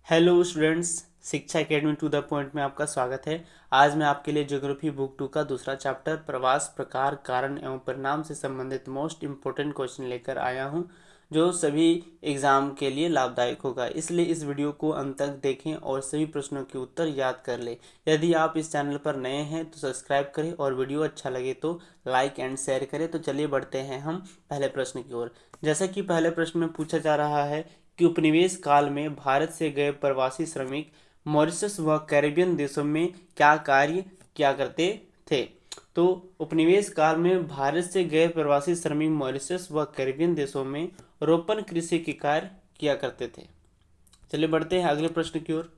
Hello students, शिक्षा academy to the point में आपका स्वागत है। आज मैं आपके लिए ज्योग्राफी बुक 2 का दूसरा चैप्टर प्रवास प्रकार कारण एवं परिणाम से संबंधित मोस्ट इम्पोर्टेंट क्वेश्चन लेकर आया हूं, जो सभी एग्जाम के लिए लाभदायक होगा। इसलिए इस वीडियो को अंत तक देखें और सभी प्रश्नों के उत्तर याद कर लें। यदि आप इस चैनल पर नए हैं तो सब्सक्राइब करें और वीडियो अच्छा लगे तो लाइक एंड शेयर करें। तो चलिए बढ़ते हैं हम पहले प्रश्न की ओर। जैसा कि पहले प्रश्न में पूछा जा रहा है कि उपनिवेश काल में भारत से गए प्रवासी श्रमिक मॉरिशस व कैरिबियन देशों में क्या कार्य किया करते थे। तो उपनिवेश काल में भारत से गए प्रवासी श्रमिक मॉरिशस व कैरिबियन देशों में रोपण कृषि के कार्य किया करते थे। चलिए बढ़ते हैं अगले प्रश्न की ओर।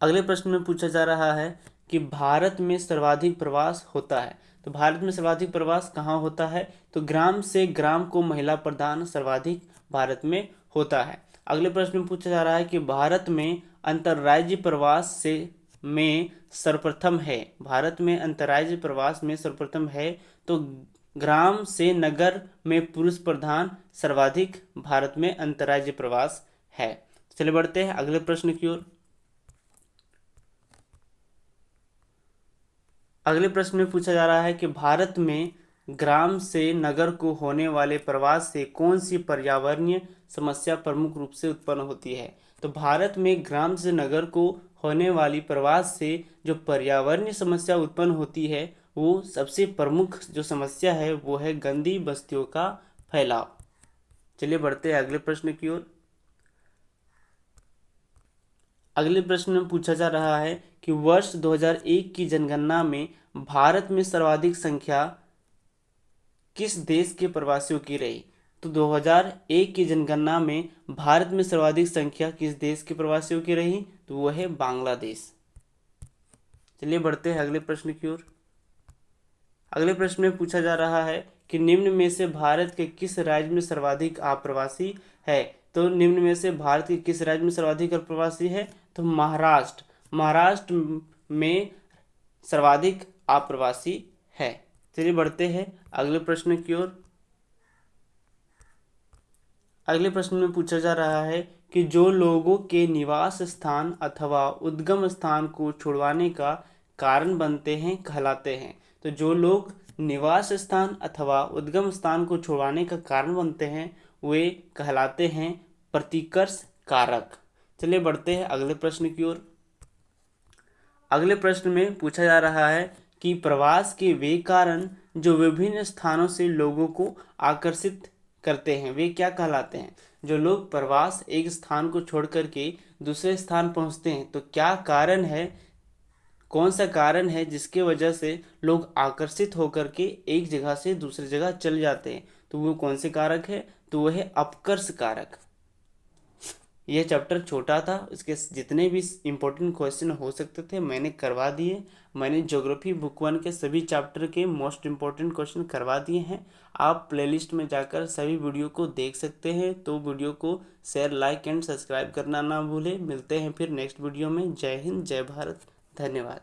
अगले प्रश्न में पूछा जा रहा है कि भारत में सर्वाधिक प्रवास होता है। तो भारत में सर्वाधिक प्रवास कहाँ होता है? तो ग्राम से ग्राम को महिला प्रदान सर्वाधिक भारत में होता है। अगले प्रश्न में पूछा जा रहा है कि भारत में अंतर्राज्यीय प्रवास से में सर्वप्रथम है। भारत में अंतर्राज्यीय प्रवास में सर्वप्रथम है तो ग्राम से नगर में पुरुष प्रधान सर्वाधिक भारत में अंतर्राज्यीय प्रवास है। चलिए बढ़ते हैं अगले प्रश्न की ओर। अगले प्रश्न में पूछा जा रहा है कि भारत में ग्राम से नगर को होने वाले प्रवास से कौन सी पर्यावरणीय समस्या प्रमुख रूप से उत्पन्न होती है। तो भारत में ग्राम से नगर को होने वाली प्रवास से जो पर्यावरणीय समस्या उत्पन्न होती है, वो सबसे प्रमुख जो समस्या है वो है गंदी बस्तियों का फैलाव। चलिए बढ़ते हैं अगले प्रश्न की ओर। अगले प्रश्न में पूछा जा रहा है कि वर्ष 2001 की जनगणना में भारत में सर्वाधिक संख्या किस देश के प्रवासियों की रही। तो 2001 की जनगणना में भारत में सर्वाधिक संख्या किस देश के प्रवासियों की रही? तो वो है बांग्लादेश। चलिए बढ़ते हैं अगले प्रश्न की ओर। अगले प्रश्न में पूछा जा रहा है कि निम्न में से भारत के किस राज्य में सर्वाधिक आप्रवासी है। तो निम्न में से भारत के किस राज्य में सर्वाधिक आप्रवासी है? तो महाराष्ट्र में सर्वाधिक आप्रवासी है। चलिए बढ़ते हैं अगले प्रश्न की ओर। अगले प्रश्न में पूछा जा रहा है कि जो लोगों के निवास स्थान अथवा उद्गम स्थान को छुड़वाने का कारण बनते हैं कहलाते हैं। तो जो लोग निवास स्थान अथवा उद्गम स्थान को छुड़वाने का कारण बनते हैं वे कहलाते हैं प्रतिकर्ष कारक। चलिए बढ़ते हैं अगले प्रश्न की ओर। अगले प्रश्न में पूछा जा रहा है कि प्रवास के वे कारण जो विभिन्न स्थानों से लोगों को आकर्षित करते हैं वे क्या कहलाते हैं। जो लोग प्रवास एक स्थान को छोड़ करके दूसरे स्थान पहुंचते हैं तो क्या कारण है, कौन सा कारण है जिसके वजह से लोग आकर्षित होकर के एक जगह से दूसरी जगह चले जाते हैं। तो वो कौन से कारक है? तो वह है अपकर्ष कारक। यह चैप्टर छोटा था, इसके जितने भी इम्पोर्टेंट क्वेश्चन हो सकते थे मैंने करवा दिए। मैंने ज्योग्राफी बुक 1 के सभी चैप्टर के मोस्ट इम्पोर्टेंट क्वेश्चन करवा दिए हैं। आप प्लेलिस्ट में जाकर सभी वीडियो को देख सकते हैं। तो वीडियो को शेयर, लाइक एंड सब्सक्राइब करना ना भूलें। मिलते हैं फिर नेक्स्ट वीडियो में। जय हिंद, जय भारत, धन्यवाद।